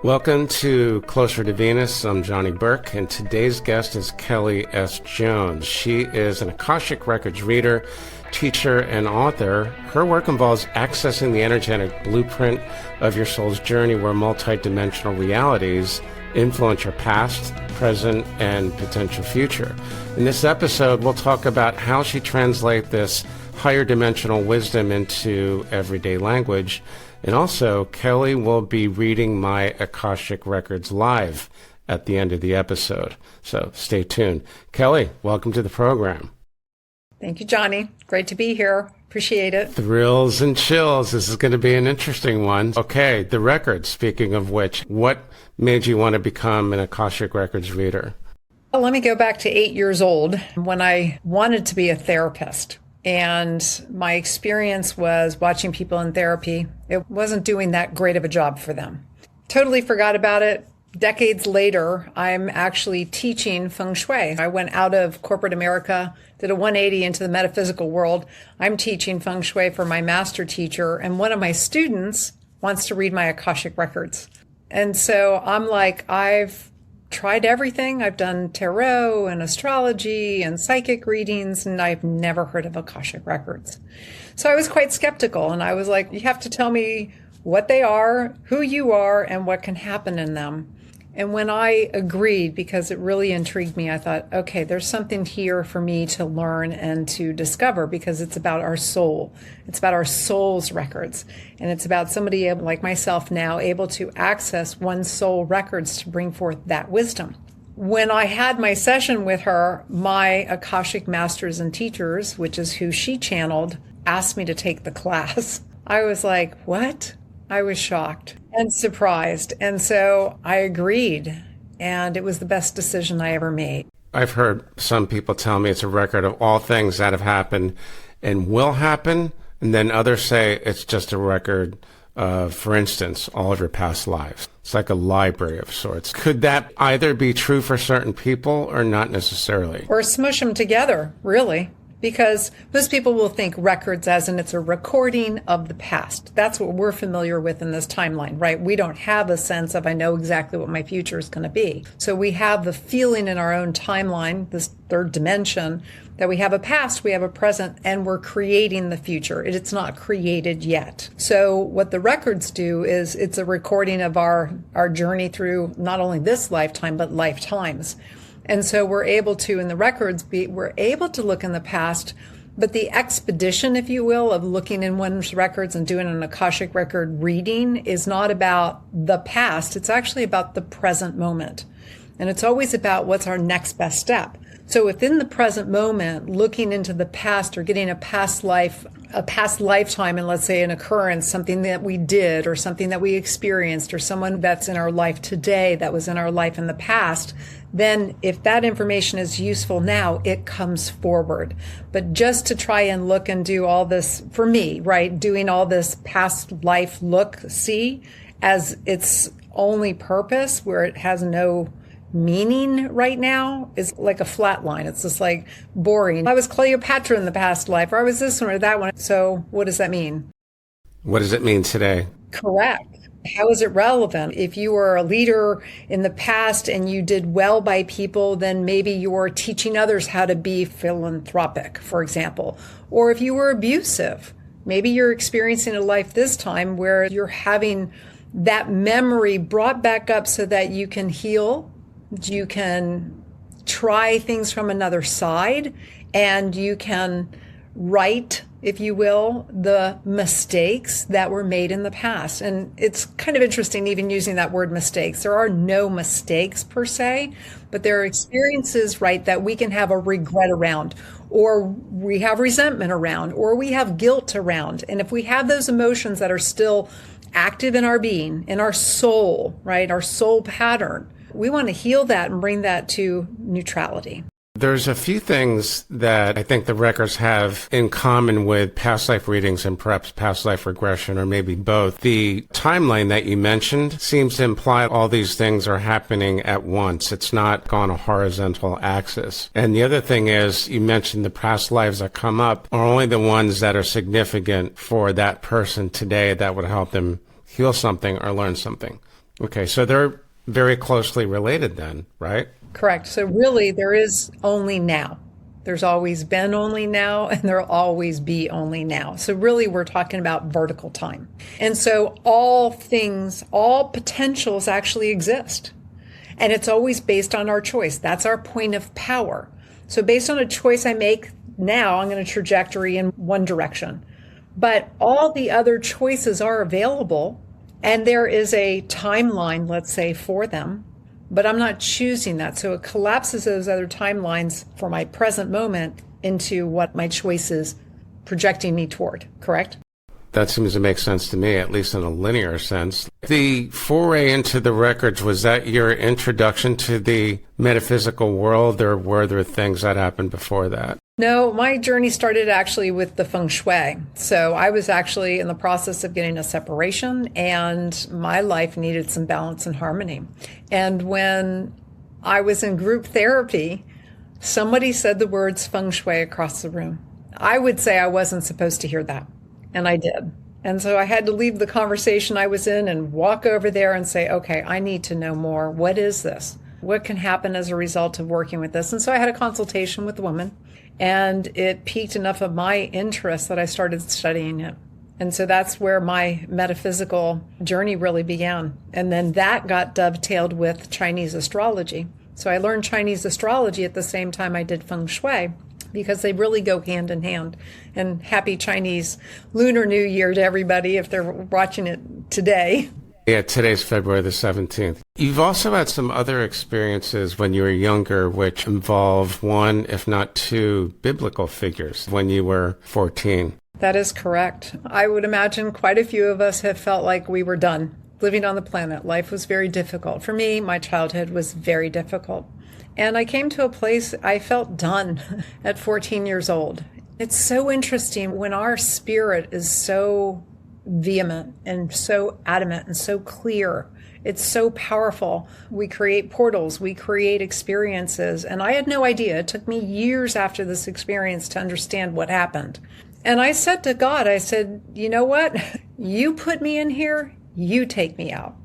Welcome to Closer to Venus. I'm Johnny Burke, and today's guest is Kelly S. Jones. She is an Akashic Records reader, teacher, and author. Her work involves accessing the energetic blueprint of your soul's journey where multidimensional realities influence your past, present, and potential future. In this episode, we'll talk about how she translates this higher dimensional wisdom into everyday language. And also, Kelly will be reading my Akashic Records live at the end of the episode. So stay tuned. Kelly, welcome to the program. Thank you, Johnny. Great to be here. Appreciate it. Thrills and chills. This is going to be an interesting one. Okay, the records, speaking of which, what made you want to become an Akashic Records reader? Well, let me go back to 8 years old when I wanted to be a therapist. And my experience was watching people in therapy. It wasn't doing that great of a job for them. Totally forgot about it. Decades later, I'm actually teaching Feng Shui. I went out of corporate America, did a 180 into the metaphysical world. I'm teaching Feng Shui for my master teacher, and one of my students wants to read my Akashic Records. And so I'm like, I've tried everything. I've done tarot and astrology and psychic readings, and I've never heard of Akashic Records. So I was quite skeptical, and I was like, you have to tell me what they are, who you are, and what can happen in them. And when I agreed, because it really intrigued me, I thought, okay, there's something here for me to learn and to discover, because it's about our soul. It's about our soul's records. And it's about somebody like myself now able to access one's soul records to bring forth that wisdom. When I had my session with her, my Akashic masters and teachers, which is who she channeled, asked me to take the class. I was like, what? I was shocked and surprised. And so I agreed. And it was the best decision I ever made. I've heard some people tell me it's a record of all things that have happened and will happen. And then others say it's just a record of, for instance, all of your past lives. It's like a library of sorts. Could that either be true for certain people or not necessarily? Or smush them together, really. Because most people will think records as in it's a recording of the past. That's what we're familiar with in this timeline, right? We don't have a sense of, I know exactly what my future is going to be. So we have the feeling in our own timeline, this third dimension, that we have a past, we have a present, and we're creating the future. It's not created yet. So what the records do is it's a recording of our journey through not only this lifetime, but lifetimes. And so we're able to, in the records, we're able to look in the past, but the expedition, if you will, of looking in one's records and doing an Akashic record reading is not about the past. It's actually about the present moment. And it's always about what's our next best step. So within the present moment, looking into the past or getting a past life, a past lifetime, and let's say an occurrence, something that we did or something that we experienced or someone that's in our life today that was in our life in the past, then if that information is useful now, it comes forward. But just to try and look and do all this, for me, right, doing all this past life look, see, as its only purpose where it has no meaning right now is like a flat line. It's just like boring. I was Cleopatra in the past life, or I was this one or that one. So what does that mean? What does it mean today? Correct. How is it relevant? If you were a leader in the past and you did well by people, then maybe you're teaching others how to be philanthropic, for example. Or if you were abusive, maybe you're experiencing a life this time where you're having that memory brought back up so that you can heal. You can try things from another side, and you can right, if you will, the mistakes that were made in the past. And it's kind of interesting even using that word mistakes. There are no mistakes per se, but there are experiences, right, that we can have a regret around, or we have resentment around, or we have guilt around. And if we have those emotions that are still active in our being, in our soul, right, our soul pattern, we want to heal that and bring that to neutrality. There's a few things that I think the records have in common with past life readings and perhaps past life regression, or maybe both. The timeline that you mentioned seems to imply all these things are happening at once. It's not on a horizontal axis. And the other thing is, you mentioned the past lives that come up are only the ones that are significant for that person today that would help them heal something or learn something. Okay, so they're very closely related then, right? Correct. So really, there is only now. There's always been only now, and there'll always be only now. So really, we're talking about vertical time. And so all things, all potentials actually exist. And it's always based on our choice. That's our point of power. So based on a choice I make now, I'm going to trajectory in one direction. But all the other choices are available, and there is a timeline, let's say, for them. But I'm not choosing that. So it collapses those other timelines for my present moment into what my choice is projecting me toward, correct? That seems to make sense to me, at least in a linear sense. The foray into the records, was that your introduction to the metaphysical world, or were there things that happened before that? No, my journey started actually with the Feng Shui. So I was actually in the process of getting a separation, and my life needed some balance and harmony. And when I was in group therapy, somebody said the words Feng Shui across the room. I would say I wasn't supposed to hear that, and I did. And so I had to leave the conversation I was in and walk over there and say, okay, I need to know more. What is this? What can happen as a result of working with this? And so I had a consultation with the woman. And it piqued enough of my interest that I started studying it. And so that's where my metaphysical journey really began. And then that got dovetailed with Chinese astrology. So I learned Chinese astrology at the same time I did Feng Shui, because they really go hand in hand. And happy Chinese Lunar New Year to everybody if they're watching it today. Yeah, today's February the 17th. You've also had some other experiences when you were younger, which involve one, if not two, biblical figures when you were 14. That is correct. I would imagine quite a few of us have felt like we were done living on the planet. Life was very difficult. For me, my childhood was very difficult. And I came to a place I felt done at 14 years old. It's so interesting when our spirit is so vehement and so adamant and so clear. It's so powerful. We create portals, we create experiences. And I had no idea. It took me years after this experience to understand what happened. And I said to God, I said, you know what? You put me in here, you take me out.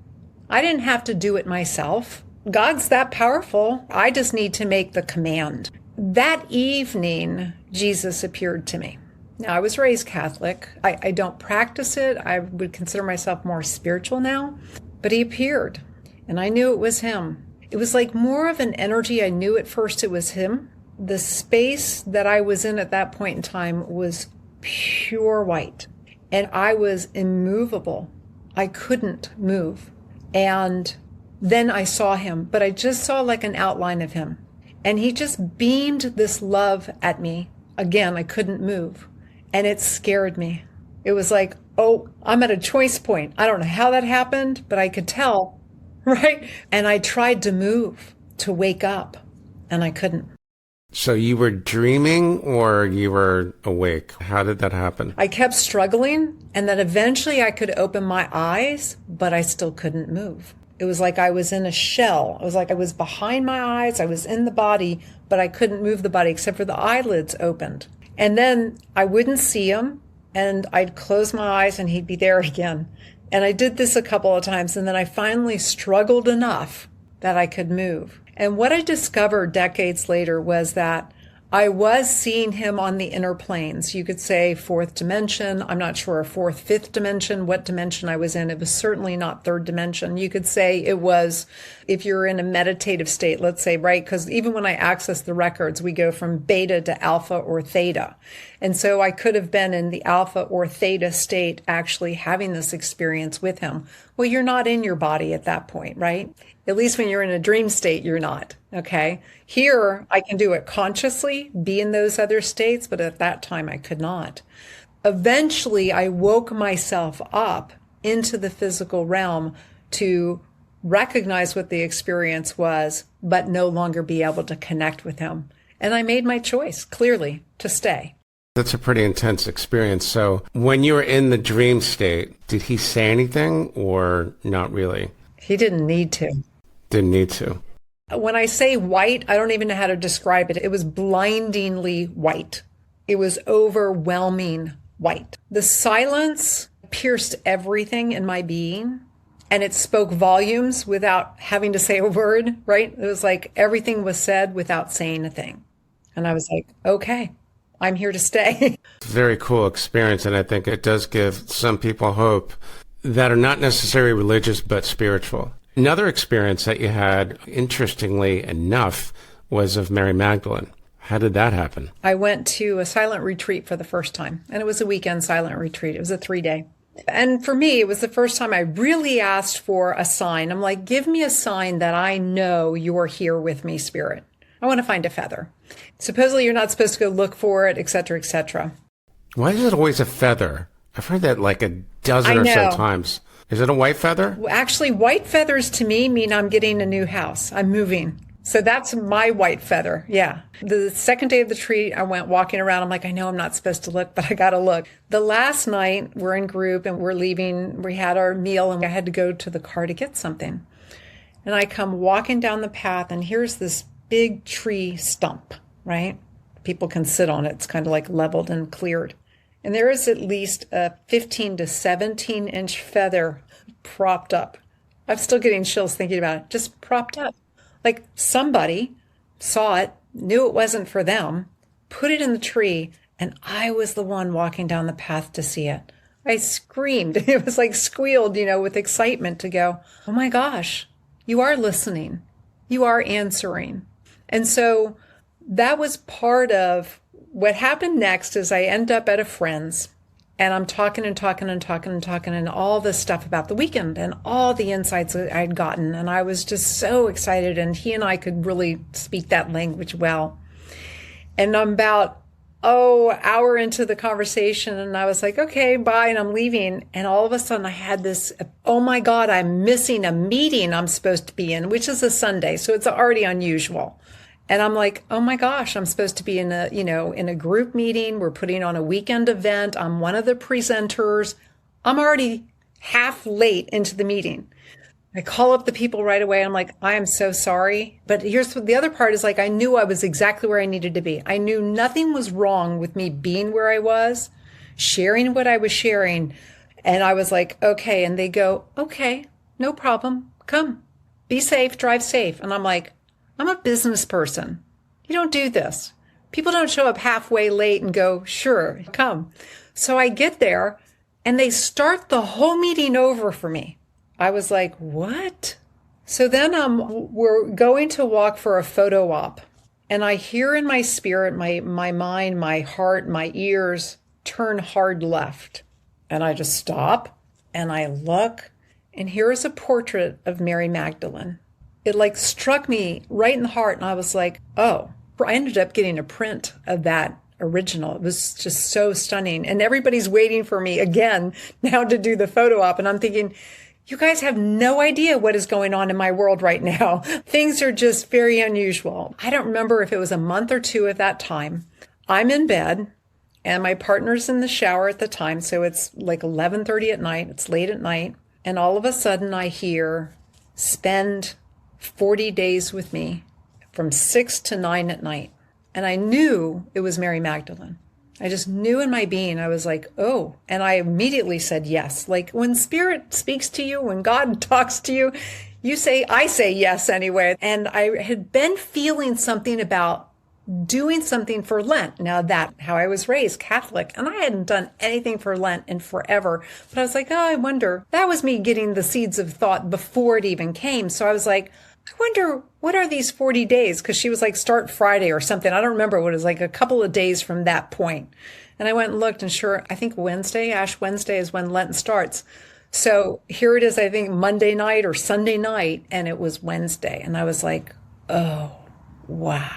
I didn't have to do it myself. God's that powerful. I just need to make the command. That evening, Jesus appeared to me. Now, I was raised Catholic. I don't practice it. I would consider myself more spiritual now. But he appeared, and I knew it was him. It was like more of an energy. I knew at first it was him. The space that I was in at that point in time was pure white, and I was immovable. I couldn't move. And then I saw him, but I just saw like an outline of him. And he just beamed this love at me. Again, I couldn't move. And it scared me. It was like, oh, I'm at a choice point. I don't know how that happened, but I could tell, right? And I tried to move, to wake up, and I couldn't. So you were dreaming or you were awake? How did that happen? I kept struggling, and then eventually I could open my eyes, but I still couldn't move. It was like I was in a shell. It was like I was behind my eyes. I was in the body, but I couldn't move the body except for the eyelids opened. And then I wouldn't see him, and I'd close my eyes and he'd be there again. And I did this a couple of times, and then I finally struggled enough that I could move. And what I discovered decades later was that I was seeing him on the inner planes. You could say fourth dimension. I'm not sure, fourth, fifth dimension, what dimension I was in. It was certainly not third dimension. You could say it was, if you're in a meditative state, let's say, right? Because even when I access the records, we go from beta to alpha or theta. And so I could have been in the alpha or theta state actually having this experience with him. Well, you're not in your body at that point, right? At least when you're in a dream state, you're not. Okay. Here, I can do it consciously, be in those other states, but at that time I could not. Eventually, I woke myself up into the physical realm to recognize what the experience was, but no longer be able to connect with him. And I made my choice, clearly, to stay. That's a pretty intense experience. So when you were in the dream state, did he say anything or not really? He didn't need to. Didn't need to. When I say white, I don't even know how to describe it. It was blindingly white. It was overwhelming white. The silence pierced everything in my being. And it spoke volumes without having to say a word, right? It was like everything was said without saying a thing. And I was like, okay, I'm here to stay. Very cool experience. And I think it does give some people hope that are not necessarily religious, but spiritual. Another experience that you had, interestingly enough, was of Mary Magdalene. How did that happen? I went to a silent retreat for the first time, and it was a weekend silent retreat. It was a 3-day. And for me, it was the first time I really asked for a sign. I'm like, give me a sign that I know you're here with me, Spirit. I want to find a feather. Supposedly you're not supposed to go look for it, et cetera, et cetera. Why is it always a feather? I've heard that like a dozen or so times. Is it a white feather? Well, actually, white feathers to me mean I'm getting a new house. I'm moving. So that's my white feather. Yeah. The second day of the retreat, I went walking around. I'm like, I know I'm not supposed to look, but I got to look. The last night, we're in group and we're leaving. We had our meal and I had to go to the car to get something. And I come walking down the path and here's this big tree stump, right? People can sit on it. It's kind of like leveled and cleared. And there is at least a 15 to 17 inch feather propped up. I'm still getting chills thinking about it. Just propped up. Like somebody saw it, knew it wasn't for them, put it in the tree, and I was the one walking down the path to see it. I screamed. It was like squealed, with excitement to go, oh my gosh, you are listening. You are answering. And so that was part of what happened next is I end up at a friend's and I'm talking and all this stuff about the weekend and all the insights that I'd gotten. And I was just so excited. And he and I could really speak that language well. And I'm about, hour into the conversation. And I was like, okay, bye. And I'm leaving. And all of a sudden I had this, oh my God, I'm missing a meeting I'm supposed to be in, which is a Sunday. So it's already unusual. And I'm like, oh my gosh, I'm supposed to be in a group meeting. We're putting on a weekend event. I'm one of the presenters. I'm already half late into the meeting. I call up the people right away. I'm like, I am so sorry. But here's the other part is like, I knew I was exactly where I needed to be. I knew nothing was wrong with me being where I was, sharing what I was sharing. And I was like, okay. And they go, okay, no problem. Come, be safe, drive safe. And I'm like, I'm a business person. You don't do this. People don't show up halfway late and go, sure, come. So I get there and they start the whole meeting over for me. I was like, what? So then we're going to walk for a photo op. And I hear in my spirit, my mind, my heart, my ears turn hard left. And I just stop and I look and here is a portrait of Mary Magdalene. It like struck me right in the heart. And I was like, oh, I ended up getting a print of that original. It was just so stunning. And everybody's waiting for me again now to do the photo op. And I'm thinking, you guys have no idea what is going on in my world right now. Things are just very unusual. I don't remember if it was a month or two at that time. I'm in bed and my partner's in the shower at the time. So it's like 11:30 at night. It's late at night. And all of a sudden I hear, spend 40 days with me from 6 to 9 at night. And I knew it was Mary Magdalene. I just knew in my being, I was like, oh, and I immediately said yes. Like when Spirit speaks to you, when God talks to you, I say yes anyway. And I had been feeling something about doing something for Lent. Now that how I was raised Catholic and I hadn't done anything for Lent in forever, but I was like, oh, I wonder, that was me getting the seeds of thought before it even came. So I was like, I wonder, what are these 40 days? Because she was like, start Friday or something. I don't remember what it was, like a couple of days from that point. And I went and looked and sure, I think Ash Wednesday is when Lent starts. So here it is, I think Monday night or Sunday night, and it was Wednesday. And I was like, oh, wow.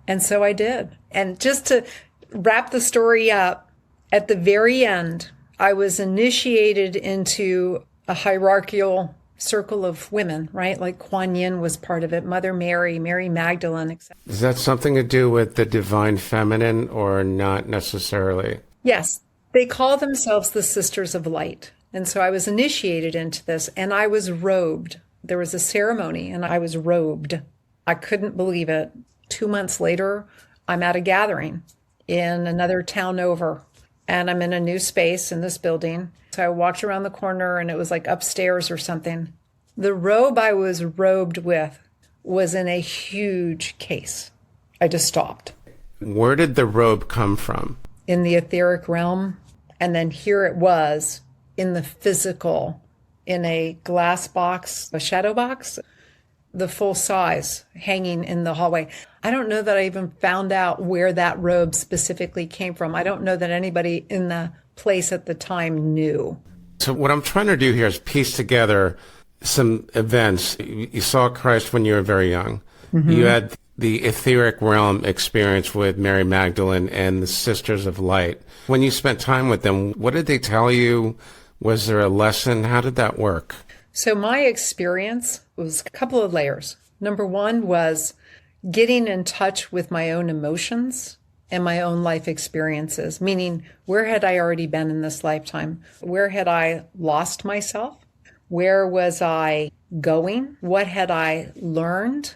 And so I did. And just to wrap the story up, at the very end, I was initiated into a hierarchical circle of women, right? Like Kuan Yin was part of it, Mother Mary, Mary Magdalene, etc. Is that something to do with the divine feminine or not necessarily? Yes. They call themselves the Sisters of Light. And so I was initiated into this and I was robed. There was a ceremony and I was robed. I couldn't believe it. 2 months later, I'm at a gathering in another town over. and I'm in a new space in this building. So I walked around the corner and it was like upstairs or something. The robe I was robed with was in a huge case. I just stopped. Where did the robe come from? In the etheric realm. And then here it was in the physical, in a glass box, a shadow box, the full size hanging in the hallway. I don't know that I even found out where that robe specifically came from. I don't know that anybody in the place at the time knew. So what I'm trying to do here is piece together some events. You saw Christ when you were very young. Mm-hmm. You had the etheric realm experience with Mary Magdalene and the Sisters of Light. When you spent time with them, what did they tell you? Was there a lesson? How did that work? So my experience was a couple of layers. Number one was getting in touch with my own emotions and my own life experiences, meaning where had I already been in this lifetime? Where had I lost myself? Where was I going? What had I learned?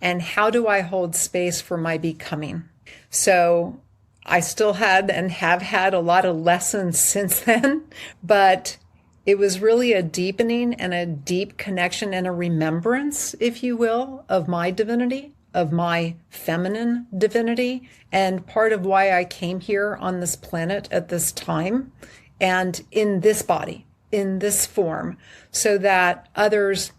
And how do I hold space for my becoming? So I still had and have had a lot of lessons since then, but it was really a deepening and a deep connection and a remembrance, if you will, of my divinity, of my feminine divinity, and part of why I came here on this planet at this time and in this body, in this form, so that others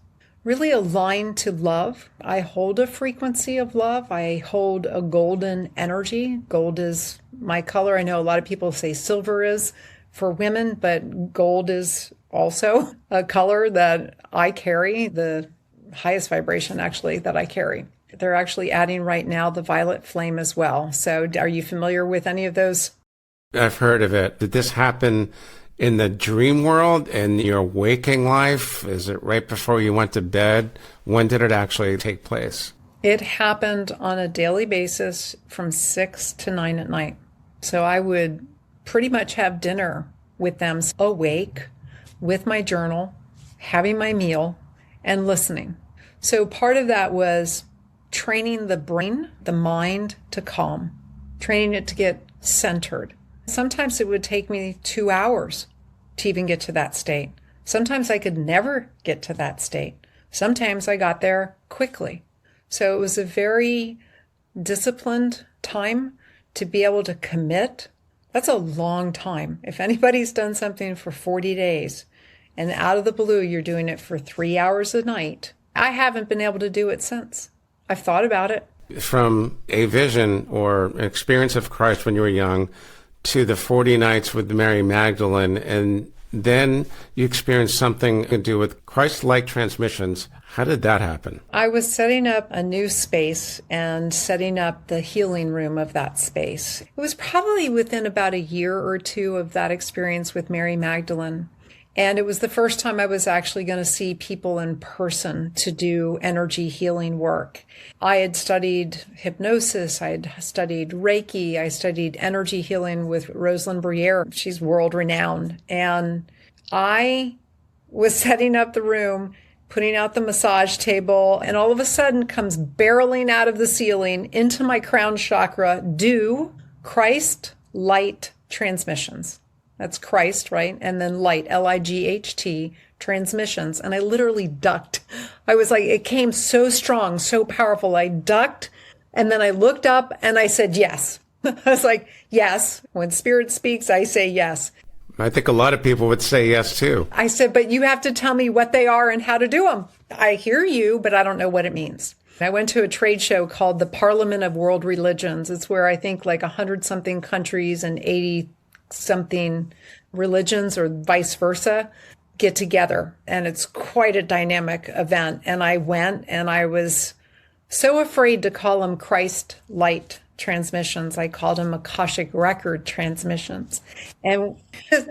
really align to love. I hold a frequency of love. I hold a golden energy. Gold is my color. I know a lot of people say silver is for women, but gold is also a color that I carry, the highest vibration actually that I carry. They're actually adding right now the violet flame as well. So are you familiar with any of those? I've heard of it. Did this happen in the dream world, in your waking life? Is it right before you went to bed? When did it actually take place? It happened on a daily basis from 6 to 9 at night. So I would pretty much have dinner with them awake, with my journal, having my meal, and listening. So part of that was training the brain, the mind to calm, training it to get centered. Sometimes it would take me 2 hours to even get to that state. Sometimes I could never get to that state. Sometimes I got there quickly. So it was a very disciplined time to be able to commit. That's a long time. If anybody's done something for 40 days and out of the blue you're doing it for 3 hours a night, I haven't been able to do it since. I've thought about it. From a vision or an experience of Christ when you were young to the 40 nights with Mary Magdalene, and then you experienced something to do with Christ-like transmissions. How did that happen? I was setting up a new space and setting up the healing room of that space. It was probably within about a year or two of that experience with Mary Magdalene. And it was the first time I was actually going to see people in person to do energy healing work. I had studied hypnosis. I had studied Reiki. I studied energy healing with Rosalind Briere. She's world renowned. And I was setting up the room, putting out the massage table, and all of a sudden comes barreling out of the ceiling into my crown chakra, do Christ light transmissions. That's Christ, right? And then light, L-I-G-H-T, transmissions. And I literally ducked. I was like, it came so strong, so powerful. I ducked, and then I looked up and I said, yes. I was like, yes. When spirit speaks, I say yes. I think a lot of people would say yes, too. I said, but you have to tell me what they are and how to do them. I hear you, but I don't know what it means. I went to a trade show called the Parliament of World Religions. It's where I think like 100-something countries and 80-something religions or vice versa get together. And it's quite a dynamic event. And I went and I was so afraid to call them Christ light transmissions. I called them Akashic Record transmissions. And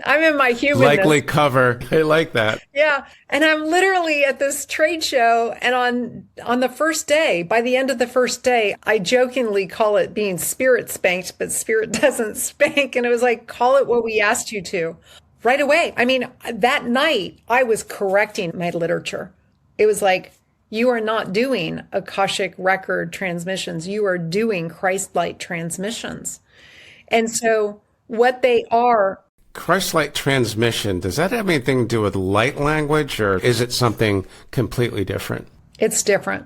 I'm in my humanness. Likely cover. I like that. Yeah. And I'm literally at this trade show, and on the first day, by the end of the first day, I jokingly call it being spirit spanked, but spirit doesn't spank. And it was like, call it what we asked you to right away. I mean, that night I was correcting my literature. It was like, you are not doing Akashic Record transmissions. You are doing Christ-light transmissions. And so What they are. Christ-like transmission, does that have anything to do with light language, or is it something completely different? It's different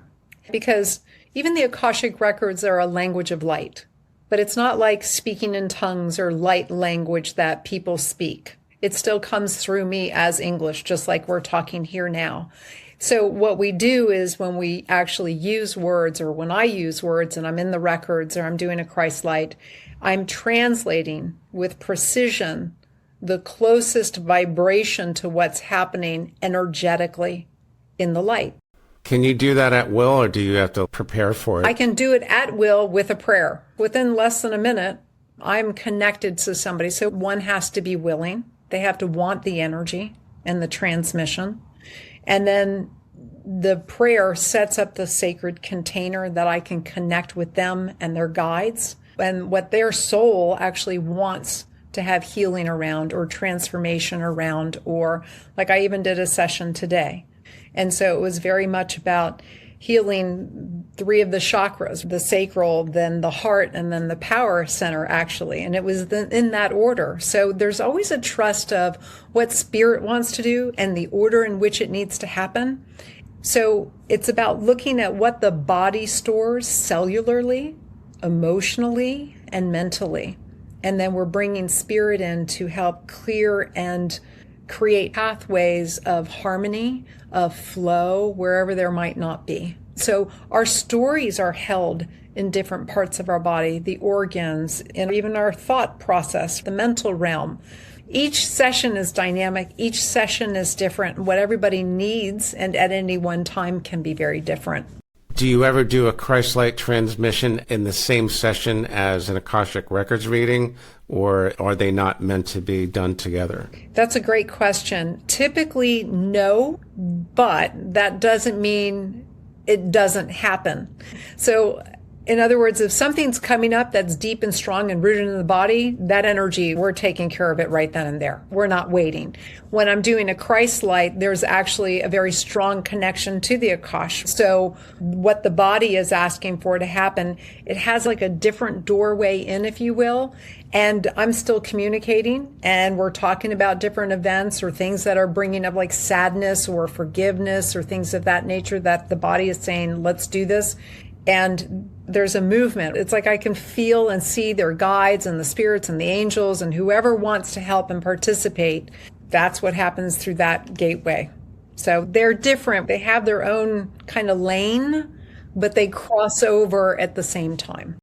because even the Akashic Records are a language of light, but it's not like speaking in tongues or light language that people speak. It still comes through me as English, just like we're talking here now. So what we do is when we actually use words, or when I use words and I'm in the records or I'm doing a Christ light, I'm translating with precision the closest vibration to what's happening energetically in the light. Can you do that at will, or do you have to prepare for it? I can do it at will with a prayer. Within less than a minute, I'm connected to somebody. So one has to be willing. They have to want the energy and the transmission. And then the prayer sets up the sacred container that I can connect with them and their guides and what their soul actually wants to have healing around or transformation around, or like I even did a session today. And so it was very much about healing 3 of the chakras, the sacral, then the heart, and then the power center, actually. And it was in that order. So there's always a trust of what spirit wants to do and the order in which it needs to happen. So it's about looking at what the body stores cellularly, emotionally, and mentally. And then we're bringing spirit in to help clear and create pathways of harmony, of flow, wherever there might not be. So our stories are held in different parts of our body, the organs, and even our thought process, the mental realm. Each session is dynamic. Each session is different. What everybody needs and at any one time can be very different. Do you ever do a Christ-like transmission in the same session as an Akashic Records reading, or are they not meant to be done together? That's a great question. Typically, no, but that doesn't mean it doesn't happen. So, in other words, if something's coming up that's deep and strong and rooted in the body, that energy, we're taking care of it right then and there. We're not waiting. When I'm doing a Christ light, there's actually a very strong connection to the Akash. So what the body is asking for to happen, it has like a different doorway in, if you will. And I'm still communicating, and we're talking about different events or things that are bringing up like sadness or forgiveness or things of that nature that the body is saying, let's do this. And there's a movement. It's like I can feel and see their guides and the spirits and the angels and whoever wants to help and participate. That's what happens through that gateway. So they're different. They have their own kind of lane, but they cross over at the same time.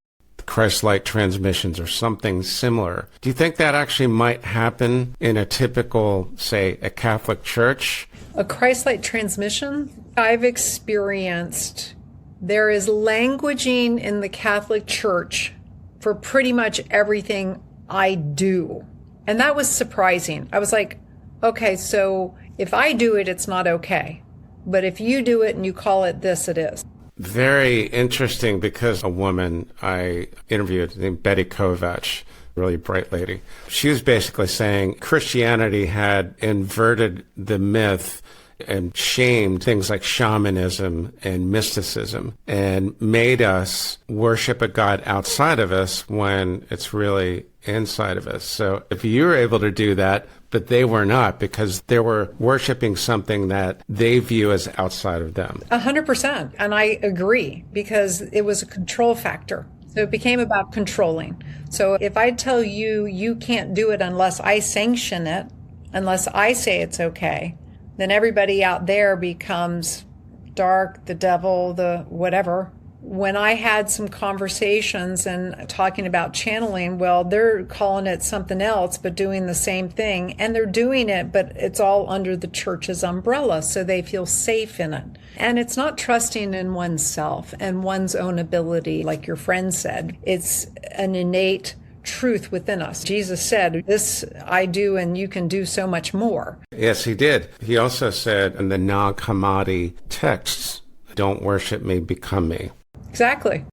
Christ-like transmissions or something similar. Do you think that actually might happen in a typical, say, a Catholic church? A Christ-like transmission? I've experienced there is languaging in the Catholic Church for pretty much everything I do. And that was surprising. I was like, okay, so if I do it, it's not okay. But if you do it and you call it this, it is. Very interesting, because a woman I interviewed named Betty Kovacs, really bright lady, she was basically saying Christianity had inverted the myth and shamed things like shamanism and mysticism and made us worship a God outside of us when it's really inside of us. So if you were able to do that, but they were not, because they were worshiping something that they view as outside of them. 100%. And I agree, because it was a control factor. So it became about controlling. So if I tell you, you can't do it unless I sanction it, unless I say it's okay, then everybody out there becomes dark, the devil, the whatever. When I had some conversations and talking about channeling, well, they're calling it something else, but doing the same thing. And they're doing it, but it's all under the church's umbrella, so they feel safe in it. And it's not trusting in oneself and one's own ability, like your friend said. It's an innate truth within us. Jesus said, this I do and you can do so much more. Yes, he did. He also said in the Nag Hammadi texts, don't worship me, become me. Exactly.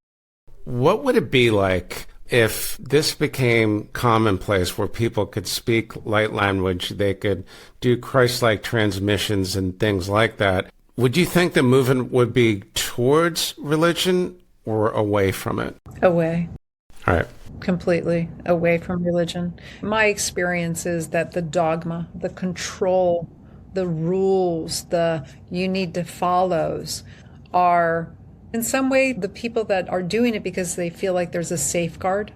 What would it be like if this became commonplace, where people could speak light language, they could do Christ-like transmissions and things like that? Would you think the movement would be towards religion or away from it? Away. All right. completely away from religion. My experience is that the dogma, the control, the rules, the you need to follows are in some way the people that are doing it because they feel like there's a safeguard.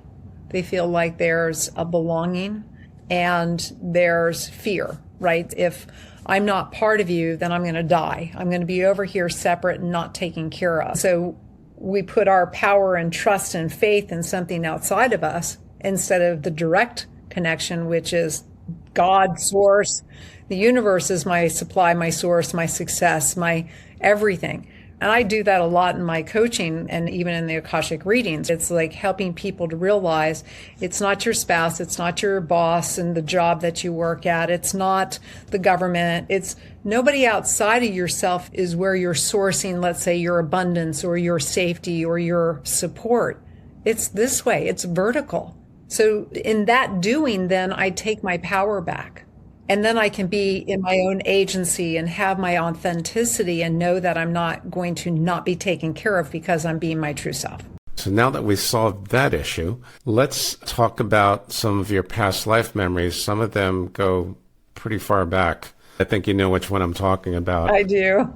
They feel like there's a belonging and there's fear, right? If I'm not part of you, then I'm going to die. I'm going to be over here separate and not taken care of. So we put our power and trust and faith in something outside of us instead of the direct connection, which is God, source. The universe is my supply, my source, my success, my everything. And I do that a lot in my coaching and even in the Akashic readings. It's like helping people to realize it's not your spouse, it's not your boss and the job that you work at, it's not the government, it's nobody outside of yourself is where you're sourcing, let's say, your abundance or your safety or your support. It's this way, it's vertical. So in that doing, then I take my power back. And then I can be in my own agency and have my authenticity and know that I'm not going to not be taken care of because I'm being my true self. So now that we've solved that issue, let's talk about some of your past life memories. Some of them go pretty far back. I think you know which one I'm talking about. I do.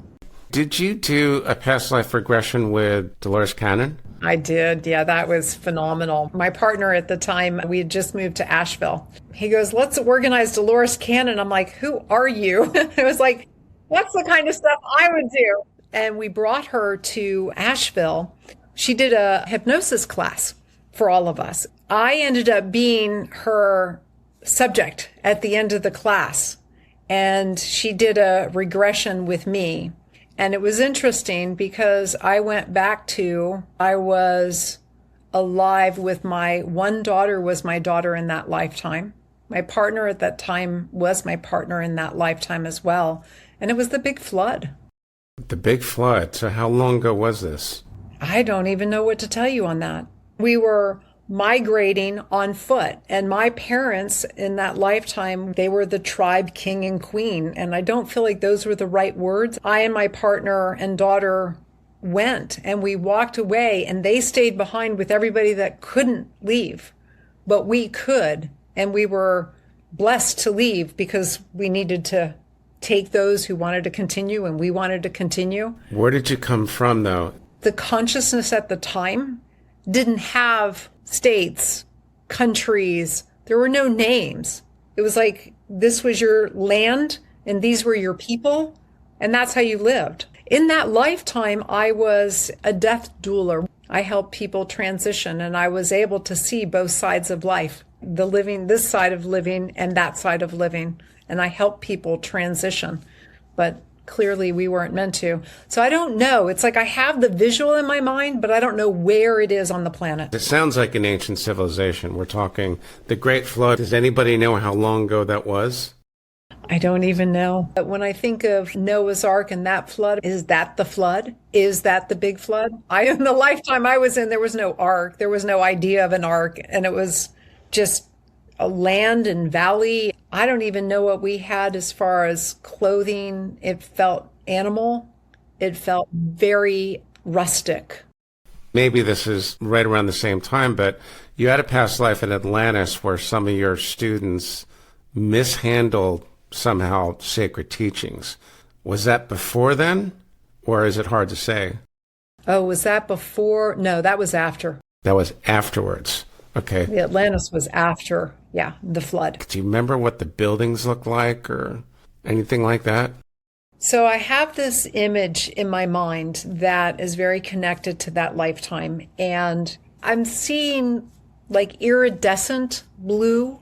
Did you do a past life regression with Dolores Cannon? I did. Yeah, that was phenomenal. My partner at the time, we had just moved to Asheville. He goes, let's organize Dolores Cannon. I'm like, who are you? I was like, that's the kind of stuff I would do. And we brought her to Asheville. She did a hypnosis class for all of us. I ended up being her subject at the end of the class. And she did a regression with me. And it was interesting because I went back to, I was alive with my one daughter was my daughter in that lifetime. My partner at that time was my partner in that lifetime as well. And it was the big flood. The big flood. So how long ago was this? I don't even know what to tell you on that. We were migrating on foot. And my parents in that lifetime, they were the tribe king and queen. And I don't feel like those were the right words. I and my partner and daughter went and we walked away and they stayed behind with everybody that couldn't leave. But we could. And we were blessed to leave because we needed to take those who wanted to continue and we wanted to continue. Where did you come from, though? The consciousness at the time didn't have states, countries. There were no names. It was like this was your land and these were your people, and that's how you lived. In that lifetime, I was a death doula. I helped people transition, and I was able to see both sides of life, the living, this side of living and that side of living, and I helped people transition. But clearly we weren't meant to. So I don't know. It's like I have the visual in my mind, but I don't know where it is on the planet. It sounds like an ancient civilization. We're talking the Great Flood. Does anybody know how long ago that was? I don't even know. But when I think of Noah's Ark and that flood, is that the flood? Is that the big flood? In the lifetime I was in, there was no ark. There was no idea of an ark. And it was just a land and valley. I don't even know what we had as far as clothing. It felt animal. It felt very rustic. Maybe this is right around the same time, but you had a past life in Atlantis where some of your students mishandled somehow sacred teachings. Was that before then, or is it hard to say? Oh, was that before? No, that was after. That was afterwards. Okay. The Atlantis was after, the flood. Do you remember what the buildings looked like or anything like that? So I have this image in my mind that is very connected to that lifetime. And I'm seeing like iridescent blue,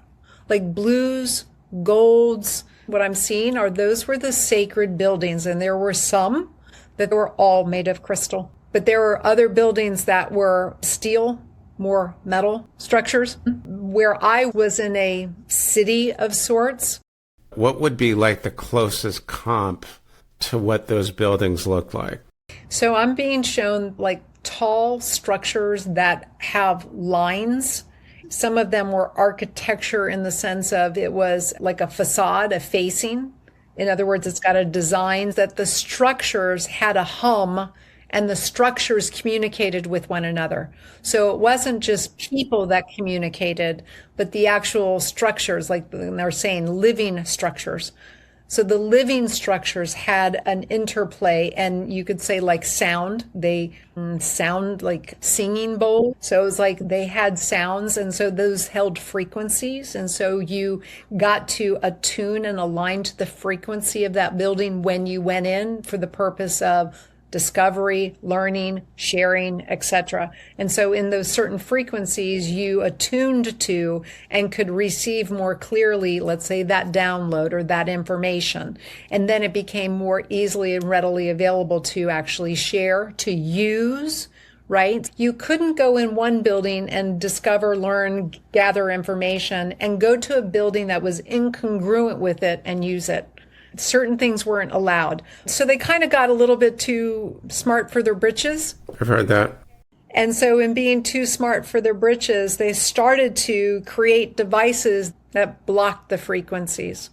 like blues, golds. What I'm seeing are those were the sacred buildings. And there were some that were all made of crystal. But there were other buildings that were steel, more metal structures, where I was in a city of sorts. What would be like the closest comp to what those buildings look like? So I'm being shown like tall structures that have lines. Some of them were architecture in the sense of it was like a facade, a facing. In other words, it's got a design that the structures had a hum and the structures communicated with one another. So it wasn't just people that communicated, but the actual structures, like they're saying, living structures. So the living structures had an interplay, and you could say like sound. They sound like singing bowl. So it was like they had sounds, and so those held frequencies. And so you got to attune and align to the frequency of that building when you went in for the purpose of discovery, learning, sharing, etc. And so in those certain frequencies you attuned to and could receive more clearly, let's say, that download or that information. And then it became more easily and readily available to actually share, to use, right? You couldn't go in one building and discover, learn, gather information and go to a building that was incongruent with it and use it. Certain things weren't allowed. So they kind of got a little bit too smart for their britches. I've heard that. And so in being too smart for their britches, they started to create devices that blocked the frequencies.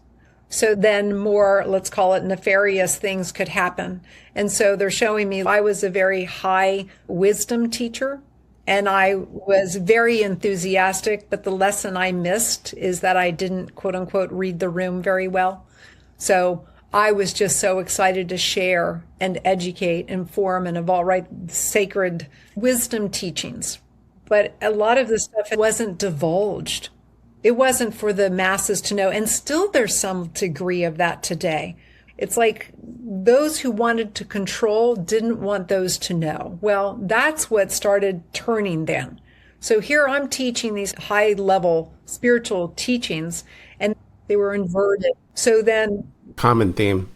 So then more, let's call it nefarious things could happen. And so they're showing me I was a very high wisdom teacher. And I was very enthusiastic, but the lesson I missed is that I didn't, quote unquote, read the room very well. So I was just so excited to share and educate, inform, and evolve, right? Sacred wisdom teachings. But a lot of this stuff wasn't divulged. It wasn't for the masses to know. And still there's some degree of that today. It's like those who wanted to control didn't want those to know. Well, that's what started turning then. So here I'm teaching these high level spiritual teachings, and they were inverted. So then... Common theme.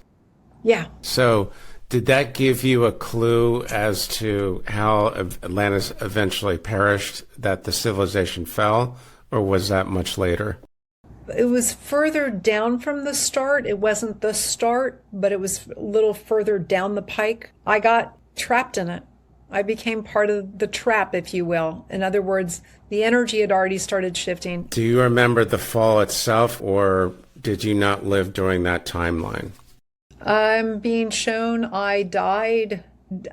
Yeah. So did that give you a clue as to how Atlantis eventually perished, that the civilization fell, or was that much later? It was further down from the start. It wasn't the start, but it was a little further down the pike. I got trapped in it. I became part of the trap, if you will. In other words, the energy had already started shifting. Do you remember the fall itself, or did you not live during that timeline? I'm being shown I died.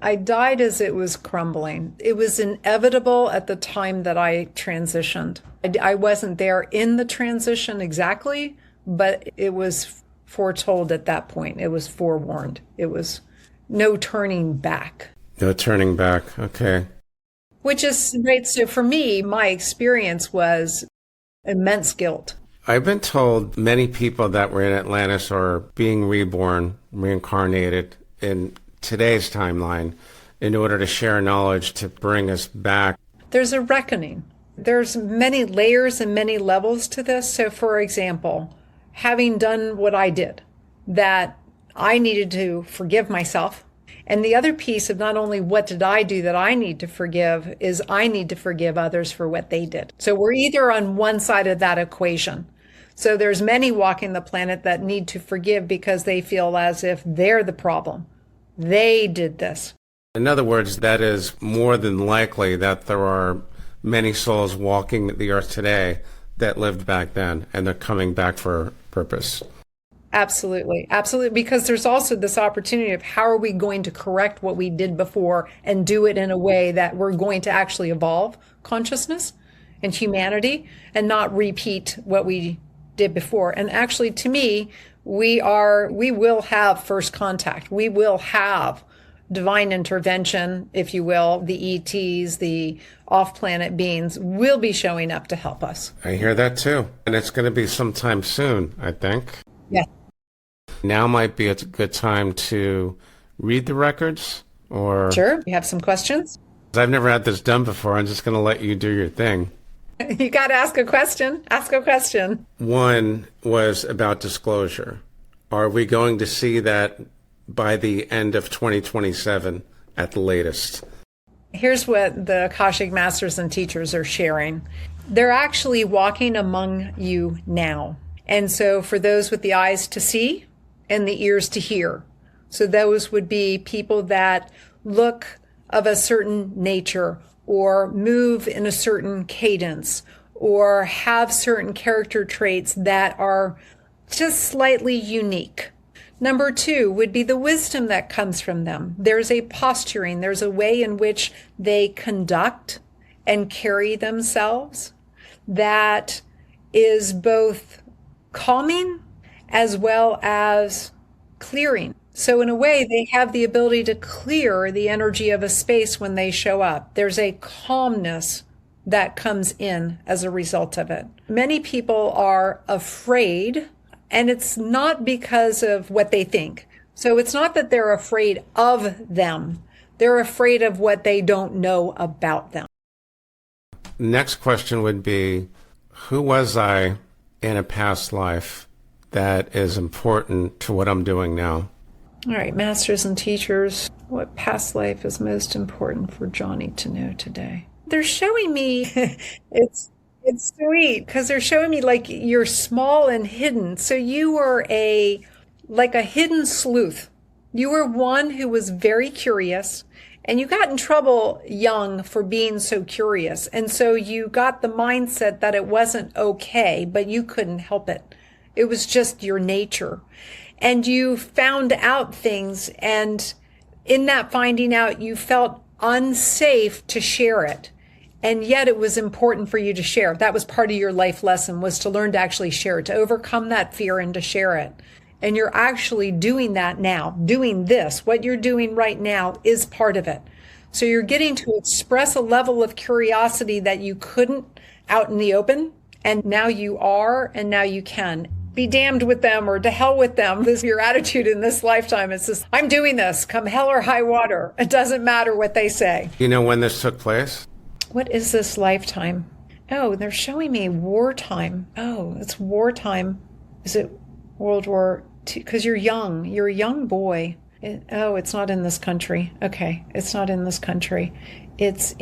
I died as it was crumbling. It was inevitable at the time that I transitioned. I wasn't there in the transition exactly, but it was foretold at that point. It was forewarned. It was no turning back. No turning back. Okay. Which is right. So for me, my experience was immense guilt. I've been told many people that were in Atlantis are being reborn, reincarnated in today's timeline in order to share knowledge to bring us back. There's a reckoning. There's many layers and many levels to this. So for example, having done what I did, that I needed to forgive myself. And the other piece of not only what did I do that I need to forgive is I need to forgive others for what they did. So we're either on one side of that equation. So there's many walking the planet that need to forgive because they feel as if they're the problem. They did this. In other words, that is more than likely that there are many souls walking the earth today that lived back then, and they're coming back for a purpose. Absolutely. Absolutely. Because there's also this opportunity of how are we going to correct what we did before and do it in a way that we're going to actually evolve consciousness and humanity and not repeat what we did before. And actually, to me, we will have first contact. We will have divine intervention, if you will. The ETs, the off-planet beings will be showing up to help us. I hear that too. And it's going to be sometime soon, I think. Yeah. Now might be a good time to read the records, or... Sure. You have some questions? I've never had this done before. I'm just going to let you do your thing. You got to ask a question. Ask a question. One was about disclosure. Are we going to see that by the end of 2027 at the latest? Here's what the Akashic Masters and teachers are sharing. They're actually walking among you now. And so for those with the eyes to see and the ears to hear. So those would be people that look of a certain nature or move in a certain cadence or have certain character traits that are just slightly unique Number 2 would be the wisdom that comes from them. There's a posturing, there's a way in which they conduct and carry themselves that is both calming as well as clearing. So in a way, they have the ability to clear the energy of a space when they show up. There's a calmness that comes in as a result of it. Many people are afraid, and it's not because of what they think. So it's not that they're afraid of them. They're afraid of what they don't know about them. Next question would be, who was I in a past life that is important to what I'm doing now? All right, masters and teachers, what past life is most important for Johnny to know today? They're showing me, it's sweet, because they're showing me like you're small and hidden. So you were like a hidden sleuth. You were one who was very curious, and you got in trouble young for being so curious. And so you got the mindset that it wasn't okay, but you couldn't help it. It was just your nature. And you found out things, and in that finding out, you felt unsafe to share it. And yet it was important for you to share. That was part of your life lesson, was to learn to actually share it, to overcome that fear and to share it. And you're actually doing that now, doing this. What you're doing right now is part of it. So you're getting to express a level of curiosity that you couldn't out in the open. And now you are, and now you can. Be damned with them, or to hell with them. This is your attitude in this lifetime. It's just, I'm doing this, come hell or high water. It doesn't matter what they say. You know when this took place? What is this lifetime? Oh, they're showing me wartime. Oh, it's wartime. Is it World War II? Because you're young. You're a young boy. It's not in this country. Okay, it's not in this country. It's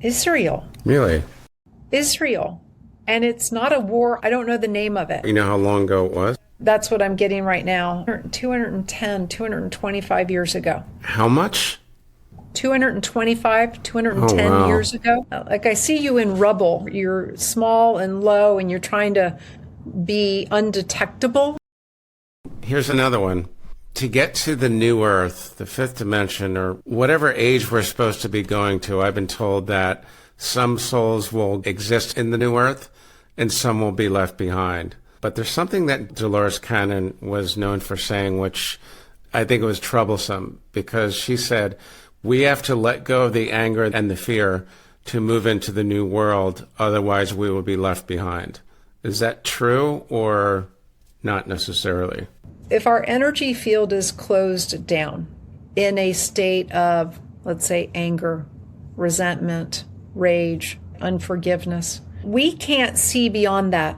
Israel. Really? Israel. And it's not a war. I don't know the name of it. You know how long ago it was? That's what I'm getting right now. 225 years ago. How much? 210 years ago. Like, I see you in rubble. You're small and low, and you're trying to be undetectable. Here's another one. To get to the new Earth, the fifth dimension, or whatever age we're supposed to be going to, I've been told that some souls will exist in the new Earth and some will be left behind. But there's something that Dolores Cannon was known for saying, which I think was troublesome, because she said, we have to let go of the anger and the fear to move into the new world, otherwise we will be left behind. Is that true or not necessarily? If our energy field is closed down in a state of, let's say, anger, resentment, rage, unforgiveness, we can't see beyond that.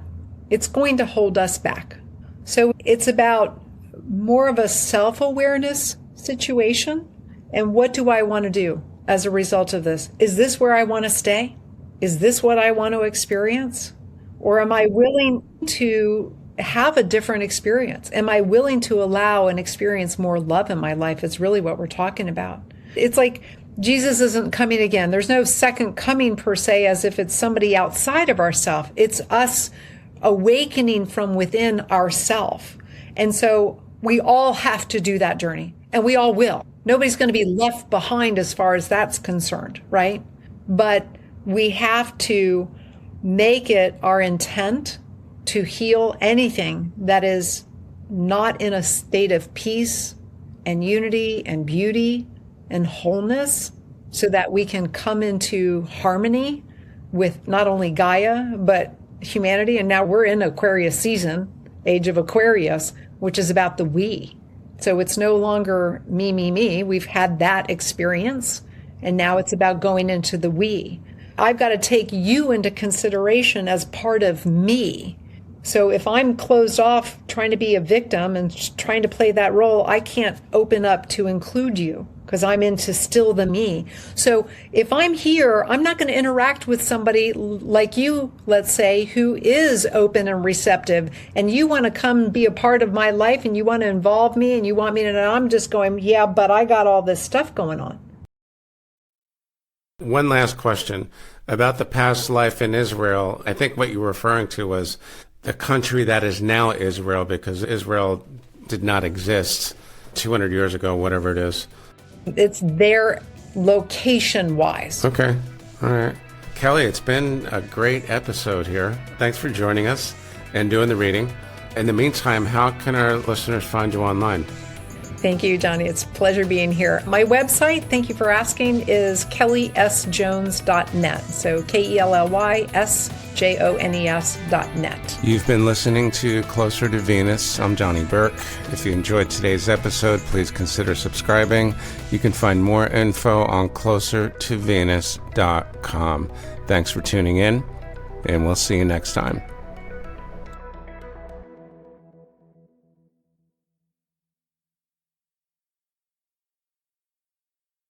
It's going to hold us back. So it's about more of a self-awareness situation. And what do I want to do as a result of this? Is this where I want to stay? Is this what I want to experience? Or am I willing to have a different experience? Am I willing to allow and experience more love in my life? It's really what we're talking about. It's like Jesus isn't coming again. There's no second coming per se, as if it's somebody outside of ourself. It's us awakening from within ourself. And so we all have to do that journey, and we all will. Nobody's going to be left behind as far as that's concerned, right? But we have to make it our intent to heal anything that is not in a state of peace and unity and beauty and wholeness, so that we can come into harmony with not only Gaia, but humanity. And now we're in Aquarius season, age of Aquarius, which is about the we. So it's no longer me, me, me. We've had that experience, and now it's about going into the we. I've got to take you into consideration as part of me. So if I'm closed off trying to be a victim and trying to play that role, I can't open up to include you, because I'm into still the me. So if I'm here, I'm not going to interact with somebody like you, let's say, who is open and receptive, and you want to come be a part of my life, and you want to involve me, and you want me to know. I'm just going, yeah, but I got all this stuff going on. One last question about the past life in Israel. I think what you were referring to was the country that is now Israel, because Israel did not exist 200 years ago, whatever it is. It's there location-wise. Okay. All right. Kelly, it's been a great episode here. Thanks for joining us and doing the reading. In the meantime, how can our listeners find you online? Thank you, Johnny. It's a pleasure being here. My website, thank you for asking, is kellysjones.net. So KELLYSJONES.net. You've been listening to Closer to Venus. I'm Johnny Burke. If you enjoyed today's episode, please consider subscribing. You can find more info on closertovenus.com. Thanks for tuning in, and we'll see you next time.